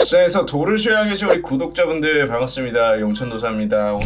시장에서 도를 쉬어야 계신 우리 구독자분들 반갑습니다. 용천도사입니다.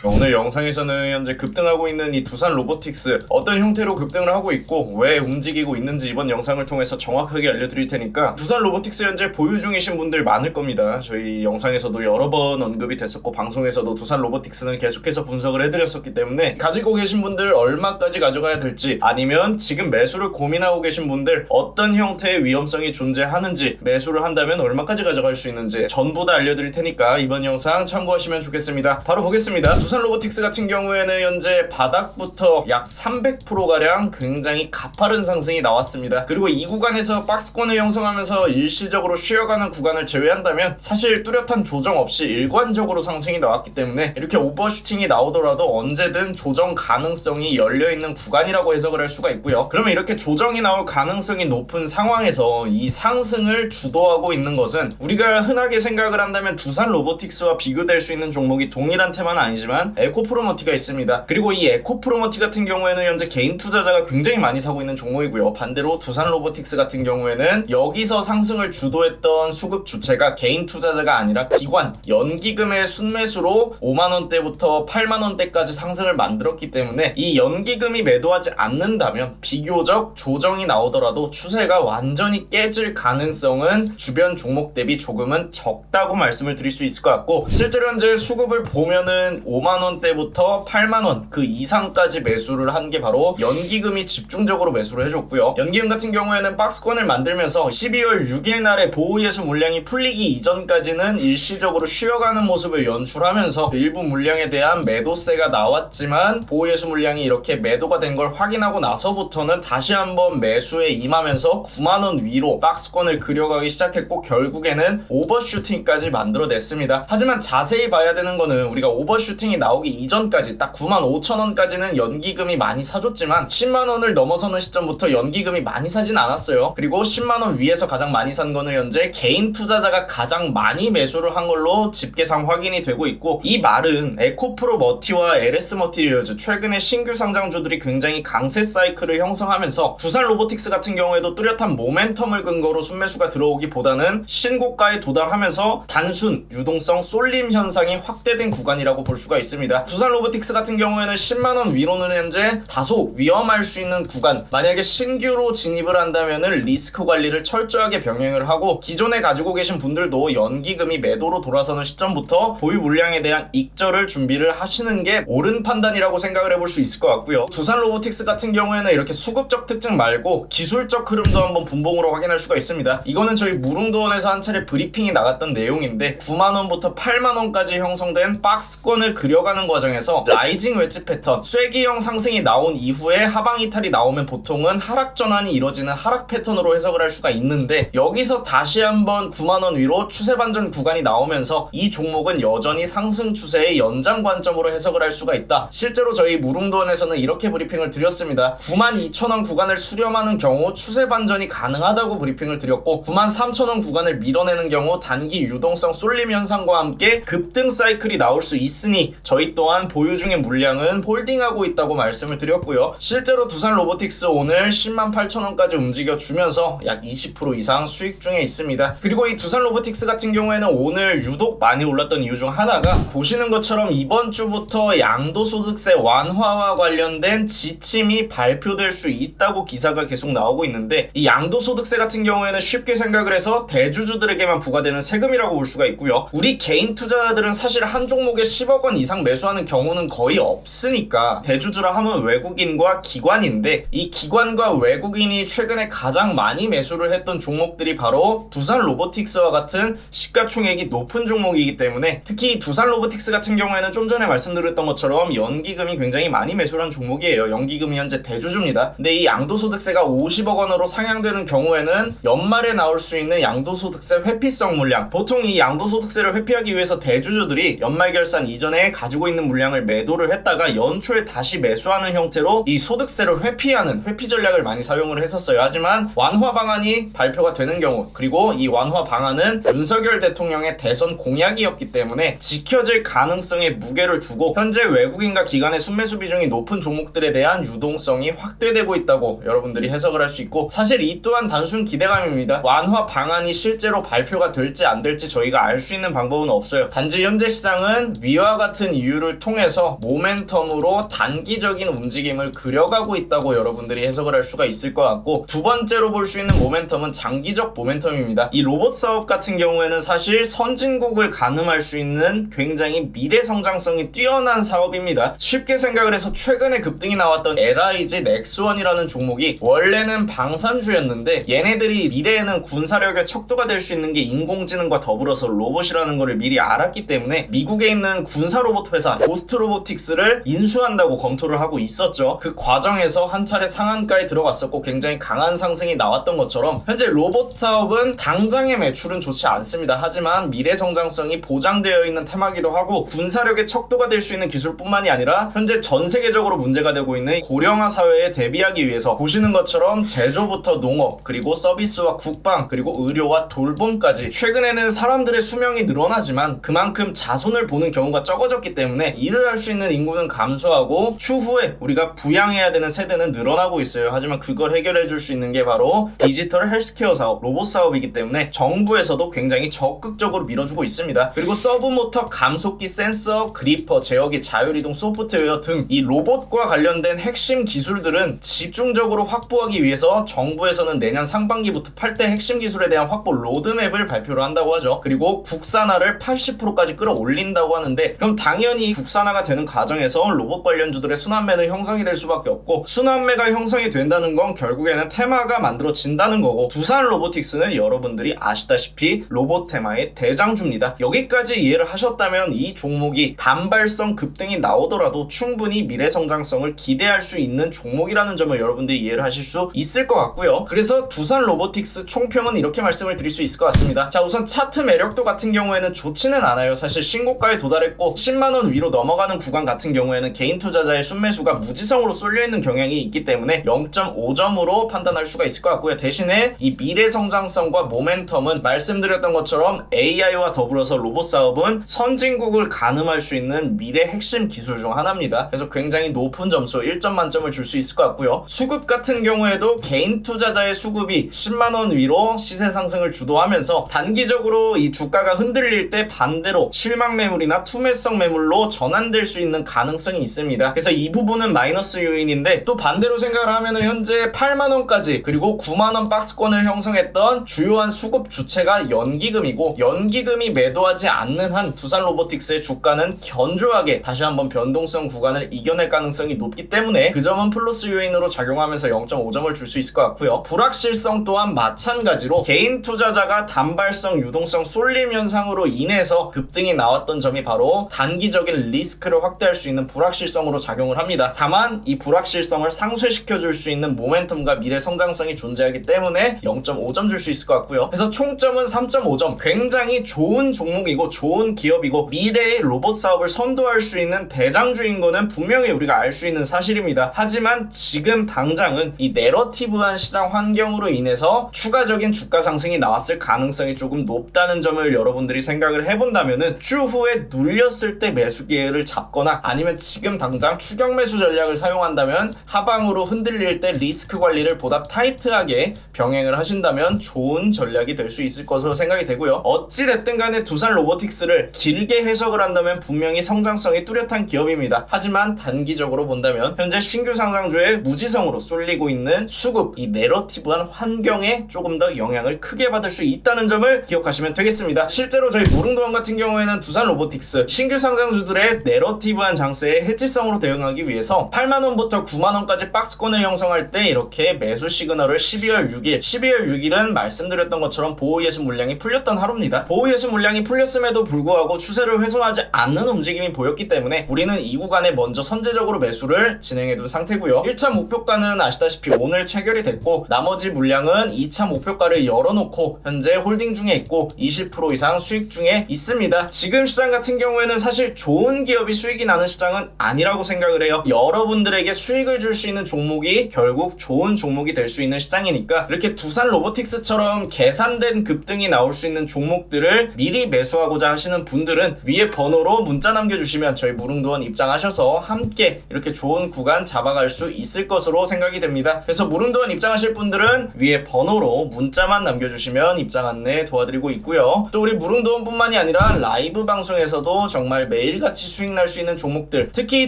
오늘 영상에서는 현재 급등하고 있는 이 두산 로보틱스 어떤 형태로 급등을 하고 있고 왜 움직이고 있는지 이번 영상을 통해서 정확하게 알려드릴 테니까 두산 로보틱스 현재 보유 중이신 분들 많을 겁니다. 저희 영상에서도 여러 번 언급이 됐었고 방송에서도 두산 로보틱스는 계속해서 분석을 해드렸었기 때문에 가지고 계신 분들 얼마까지 가져가야 될지 아니면 지금 매수를 고민하고 계신 분들 어떤 형태의 위험성이 존재하는지 매수를 한다면 얼마까지 가져갈 수 있는지 전부 다 알려드릴 테니까 이번 영상 참고하시면 좋겠습니다. 바로 보겠습니다. 두산 로보틱스 같은 경우에는 현재 바닥부터 약 300%가량 굉장히 가파른 상승이 나왔습니다. 그리고 이 구간에서 박스권을 형성하면서 일시적으로 쉬어가는 구간을 제외한다면 사실 뚜렷한 조정 없이 일관적으로 상승이 나왔기 때문에 이렇게 오버슈팅이 나오더라도 언제든 조정 가능성이 열려있는 구간이라고 해석을 할 수가 있고요. 그러면 이렇게 조정이 나올 가능성이 높은 상황에서 이 상승을 주도하고 있는 것은 우리가 흔하게 생각을 한다면 두산 로보틱스와 비교될 수 있는 종목이 동일한 테마는 아니지만 에코프로머티가 있습니다. 그리고 이 에코프로머티 같은 경우에는 현재 개인 투자자가 굉장히 많이 사고 있는 종목이고요. 반대로 두산 로보틱스 같은 경우에는 여기서 상승을 주도했던 수급 주체가 개인 투자자가 아니라 기관, 연기금의 순매수로 5만원대부터 8만원대까지 상승을 만들었기 때문에 이 연기금이 매도하지 않는다면 비교적 조정이 나오더라도 추세가 완전히 깨질 가능성은 주변 종목 대비 조금은 적다고 말씀을 드릴 수 있을 것 같고, 실제로 현재 수급을 보면은 5만원대부터 8만원 그 이상까지 매수를 한 게 바로 연기금이 집중적으로 매수를 해줬고요. 연기금 같은 경우에는 박스권을 만들면서 12월 6일 날에 보호예수 물량이 풀리기 이전까지는 일시적으로 쉬어가는 모습을 연출하면서 일부 물량에 대한 매도세가 나왔지만 보호예수 물량이 이렇게 매도가 된 걸 확인하고 나서부터는 다시 한번 매수에 임하면서 9만원 위로 박스권을 그려가기 시작했고 결국에는 오버슈팅까지 만들어냈습니다. 하지만 자세히 봐야 되는 거는 우리가 오버슈팅이 나오기 이전까지 딱 95,000원까지는 연기금이 많이 사줬지만 10만원을 넘어서는 시점부터 연기금이 많이 사진 않았어요. 그리고 10만원 위에서 가장 많이 산 거는 현재 개인 투자자가 가장 많이 매수를 한 걸로 집계상 확인이 되고 있고, 이 말은 에코프로 머티와 LS 머티리얼즈 최근에 신규 상장주들이 굉장히 강세 사이클을 형성하면서 두산 로보틱스 같은 경우에도 뚜렷한 모멘텀을 근거로 순매수가 들어오기보다는 신고가에 도달하면서 단순 유동성 쏠림 현상이 확대된 구간이라고 볼 수가 있습니다. 두산 로보틱스 같은 경우에는 10만원 위로는 현재 다소 위험할 수 있는 구간, 만약에 신규로 진입을 한다면은 리스크 관리를 철저하게 병행을 하고 기존에 가지고 계신 분들도 연기금이 매도로 돌아서는 시점부터 보유 물량에 대한 익절을 준비를 하시는 게 옳은 판단이라고 생각을 해볼 수 있을 것 같고요. 두산 로보틱스 같은 경우에는 이렇게 수급적 특징 말고 기술적 흐름도 한번 분봉으로 확인할 수가 있습니다. 이거는 저희 무릉도원에서 한 차례 브리핑이 나갔던 내용인데 9만원부터 8만원까지 형성된 박스권을 그려가는 과정에서 라이징 웨지 패턴, 쐐기형 상승이 나온 이후에 하방 이탈이 나오면 보통은 하락 전환이 이루어지는 하락 패턴으로 해석을 할 수가 있는데, 여기서 다시 한번 9만원 위로 추세 반전 구간이 나오면서 이 종목은 여전히 상승 추세의 연장 관점으로 해석을 할 수가 있다. 실제로 저희 무릉도원에서는 이렇게 브리핑을 드렸습니다. 92,000원 구간을 수렴하는 경우 추세 반전이 가능하다고 브리핑을 드렸고, 93,000원 구간을 밀어내는 경우 단기 유동성 쏠림 현상과 함께 급등 사이클이 나올 수 있으니 저희 또한 보유 중인 물량은 홀딩하고 있다고 말씀을 드렸고요. 실제로 두산 로보틱스 오늘 108,000원까지 움직여주면서 약 20% 이상 수익 중에 있습니다. 그리고 이 두산 로보틱스 같은 경우에는 오늘 유독 많이 올랐던 이유 중 하나가 보시는 것처럼 이번 주부터 양도소득세 완화와 관련된 지침이 발표될 수 있다고 기사가 계속 나오고 있는데, 이 양도소득세 같은 경우에는 쉽게 생각을 해서 대주주들에게만 부과되는 세금이라고 볼 수가 있고요. 우리 개인 투자자들은 사실 한 종목에 10억 원 이상 매수하는 경우는 거의 없으니까 대주주라 하면 외국인과 기관인데, 이 기관과 외국인이 최근에 가장 많이 매수를 했던 종목들이 바로 두산 로보틱스와 같은 시가총액이 높은 종목이기 때문에, 특히 두산 로보틱스 같은 경우에는 좀 전에 말씀드렸던 것처럼 연기금이 굉장히 많이 매수를 한 종목이에요. 연기금이 현재 대주주입니다. 근데 이 양도소득세가 50억 원으로 상향되는 경우에는 연말에 나올 수 있는 양도소득세 회피성 물량, 보통 이 양도소득세를 회피하기 위해서 대주주들이 연말결산 이전에 가지고 있는 물량을 매도를 했다가 연초에 다시 매수하는 형태로 이 소득세를 회피하는 회피 전략을 많이 사용을 했었어요. 하지만 완화 방안이 발표가 되는 경우, 그리고 이 완화 방안은 윤석열 대통령의 대선 공약이었기 때문에 지켜질 가능성에 무게를 두고 현재 외국인과 기관의 순매수 비중이 높은 종목들에 대한 유동성이 확대되고 있다고 여러분들이 해석을 할 수 있고, 사실 이 또한 단순 기대감입니다. 완화 방안이 실제로 발표가 될지 안 될지 저희가 알 수 있는 방법은 없어요. 단지 현재 시장은 위와 같은 이유를 통해서 모멘텀으로 단기적인 움직임을 그려가고 있다고 여러분들이 해석을 할 수가 있을 것 같고, 두 번째로 볼 수 있는 모멘텀은 장기적 모멘텀입니다. 이 로봇 사업 같은 경우에는 사실 선진국을 가늠할 수 있는 굉장히 미래 성장성이 뛰어난 사업입니다. 쉽게 생각을 해서 최근에 급등이 나왔던 LIG 넥스원이라는 종목이 원래는 방산주였는데, 얘네들이 미래에는 군사력의 척도가 될 수 있는 게 인공지능과 더불어서 로봇이라는 것을 미리 알았기 때문에 미국에 있는 군사 로봇 회사 고스트 로보틱스를 인수한다고 검토를 하고 있었죠. 그 과정에서 한 차례 상한가에 들어갔었고 굉장히 강한 상승이 나왔던 것처럼 현재 로봇 사업은 당장의 매출은 좋지 않습니다. 하지만 미래 성장성이 보장되어 있는 테마기도 하고 군사력의 척도가 될 수 있는 기술뿐만이 아니라 현재 전 세계적으로 문제가 되고 있는 고령화 사회에 대비하기 위해서 보시는 것처럼 제조부터 농업, 그리고 서비스와 국방, 그리고 의료와 돌봄까지 최근에는 사람들의 수명이 늘어나지만 그만큼 자손을 보는 경우가 적어졌기 때문에 일을 할 수 있는 인구는 감소하고 추후에 우리가 부양해야 되는 세대는 늘어나고 있어요. 하지만 그걸 해결해 줄 수 있는 게 바로 디지털 헬스케어 사업, 로봇 사업이기 때문에 정부에서도 굉장히 적극적으로 밀어주고 있습니다. 그리고 서브모터, 감속기, 센서, 그리퍼, 제어기, 자율이동 소프트웨어 등 이 로봇과 관련된 핵심 기술들은 집중적으로 확보하기 위해서 정부에서는 내년 상반기부터 8대 핵심 기술에 대한 확보 로드맵을 발표를 한다고 하죠. 그리고 국산화를 80%까지 끌어올린다고 하는데, 그럼 당연히 국산화가 되는 과정에서 로봇 관련주들의 순환매는 형성이 될 수밖에 없고, 순환매가 형성이 된다는 건 결국에는 테마가 만들어진다는 거고, 두산 로보틱스는 여러분들이 아시다시피 로봇 테마의 대장주입니다. 여기까지 이해를 하셨다면 이 종목이 단발성 급등이 나오더라도 충분히 미래 성장성을 기대할 수 있는 종목이라는 점을 여러분들이 이해를 하실 수 있을 것 같고요. 그래서 두산 로보틱스 총평은 이렇게 말씀을 드릴 수 있을 것 같습니다. 자, 우선 차트 매력도 같은 경우에는 좋지는 않아요. 사실 신고가에 도달했고 10만원 위로 넘어가는 구간 같은 경우에는 개인 투자자의 순매수가 무지성으로 쏠려있는 경향이 있기 때문에 0.5점으로 판단할 수가 있을 것 같고요. 대신에 이 미래 성장성과 모멘텀은 말씀드렸던 것처럼 AI와 더불어서 로봇 사업은 선진국을 가늠할 수 있는 미래 핵심 기술 중 하나입니다. 그래서 굉장히 높은 점수 1점 만점을 줄 수 있을 것 같고요. 수급 같은 경우에도 개인 투자자의 수급이 10만원 위로 시세 상승을 주도하면서 단기적으로 이 주가가 흔들릴 때 반대로 실망 매물이나 투매성 매물로 전환될 수 있는 가능성이 있습니다. 그래서 이 부분은 마이너스 요인인데, 또 반대로 생각을 하면 현재 8만원까지 그리고 9만원 박스권을 형성했던 주요한 수급 주체가 연기금이고, 연기금이 매도하지 않는 한 두산 로보틱스의 주가는 견조하게 다시 한번 변동성 구간을 이겨낼 가능성이 높기 때문에 그 점은 플러스 요인으로 작용하면서 0.5점을 줄 수 있을 것 같고요. 불확실성 또한 마찬가지로 개인 투자자가 단발성 유동성 쏠림 현상으로 인해서 급등이 나왔던 점이 바로 단기적인 리스크를 확대할 수 있는 불확실성으로 작용을 합니다. 다만 이 불확실성을 상쇄시켜 줄 수 있는 모멘텀과 미래 성장성이 존재하기 때문에 0.5점 줄 수 있을 것 같고요. 그래서 총점은 3.5점. 굉장히 좋은 종목이고 좋은 기업이고 미래의 로봇 사업을 선도할 수 있는 대장주인 거는 분명히 우리가 알 수 있는 사실입니다. 하지만 지금 당장은 이 내러티브한 시장 환경으로 인해서 추가적인 주가 상승이 나왔을 가능성이 조금 높다는 점을 여러분들이 생각을 해본다면은 추후에 눌렸을 때 매수 기회를 잡거나 아니면 지금 당장 추격 매수 전략을 사용한다면 하방으로 흔들릴 때 리스크 관리를 보다 타이트하게 병행을 하신다면 좋은 전략이 될 수 있을 것으로 생각이 되고요. 어찌됐든 간에 두산 로보틱스를 길게 해석을 한다면 분명히 성장성이 뚜렷한 기업입니다. 하지만 단기적으로 본다면 현재 신규 상장주에 무지성으로 쏠리고 있는 수급, 이 내러티브한 환경에 조금 더 영향을 크게 받을 수 있다는 점을 기억하시면 되겠습니다. 실제로 저희 무릉도원 같은 경우에는 두산 로보틱스 신규 상장주들의 내러티브한 장세에 해지성으로 대응하기 위해서 8만원부터 9만원까지 박스권을 형성할 때 이렇게 매수 시그널을 12월 6일은 말씀드렸던 것처럼 보호 예수 물량이 풀렸던 하루입니다. 보호 예수 물량이 풀렸음에도 불구하고 추세를 훼손하지 않는 움직임이 보였기 때문에 우리는 이 구간에 먼저 선제적으로 매수를 진행해둔 상태고요. 1차 목표가는 아시다시피 오늘 체결이 됐고, 나머지 물량은 2차 목표가를 열어놓고 현재 홀딩 중에 있고 20% 이상 수익 중에 있습니다. 지금 시장 같은 경우에는 사실 사실 좋은 기업이 수익이 나는 시장은 아니라고 생각을 해요. 여러분들에게 수익을 줄 수 있는 종목이 결국 좋은 종목이 될 수 있는 시장이니까 이렇게 두산 로보틱스처럼 계산된 급등이 나올 수 있는 종목들을 미리 매수하고자 하시는 분들은 위에 번호로 문자 남겨주시면 저희 무릉도원 입장하셔서 함께 이렇게 좋은 구간 잡아갈 수 있을 것으로 생각이 됩니다. 그래서 무릉도원 입장하실 분들은 위에 번호로 문자만 남겨주시면 입장 안내 도와드리고 있고요. 또 우리 무릉도원뿐만이 아니라 라이브 방송에서도 정말 매일같이 수익 날 수 있는 종목들, 특히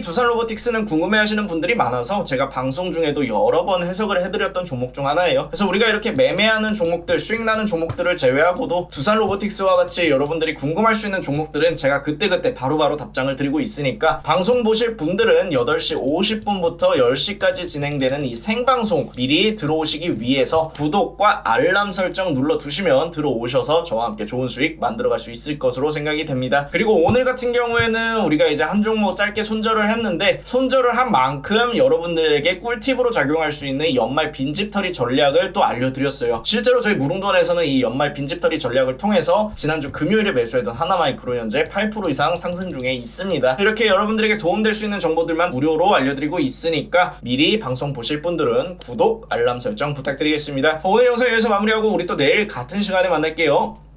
두산 로보틱스는 궁금해하시는 분들이 많아서 제가 방송 중에도 여러 번 해석을 해드렸던 종목 중 하나예요. 그래서 우리가 이렇게 매매하는 종목들, 수익 나는 종목들을 제외하고도 두산 로보틱스와 같이 여러분들이 궁금할 수 있는 종목들은 제가 그때그때 바로바로 답장을 드리고 있으니까 방송 보실 분들은 8시 50분부터 10시까지 진행되는 이 생방송 미리 들어오시기 위해서 구독과 알람 설정 눌러두시면 들어오셔서 저와 함께 좋은 수익 만들어갈 수 있을 것으로 생각이 됩니다. 그리고 오늘 같은 경우에는 우리가 이제 한 종목 짧게 손절을 했는데 손절을 한 만큼 여러분들에게 꿀팁으로 작용할 수 있는 연말 빈집털이 전략을 또 알려드렸어요. 실제로 저희 무릉도원에서는 이 연말 빈집털이 전략을 통해서 지난주 금요일에 매수했던 하나마이크로 현재 8% 이상 상승 중에 있습니다. 이렇게 여러분들에게 도움될 수 있는 정보들만 무료로 알려드리고 있으니까 미리 방송 보실 분들은 구독, 알람 설정 부탁드리겠습니다. 오늘 영상 여기서 마무리하고 우리 또 내일 같은 시간에 만날게요.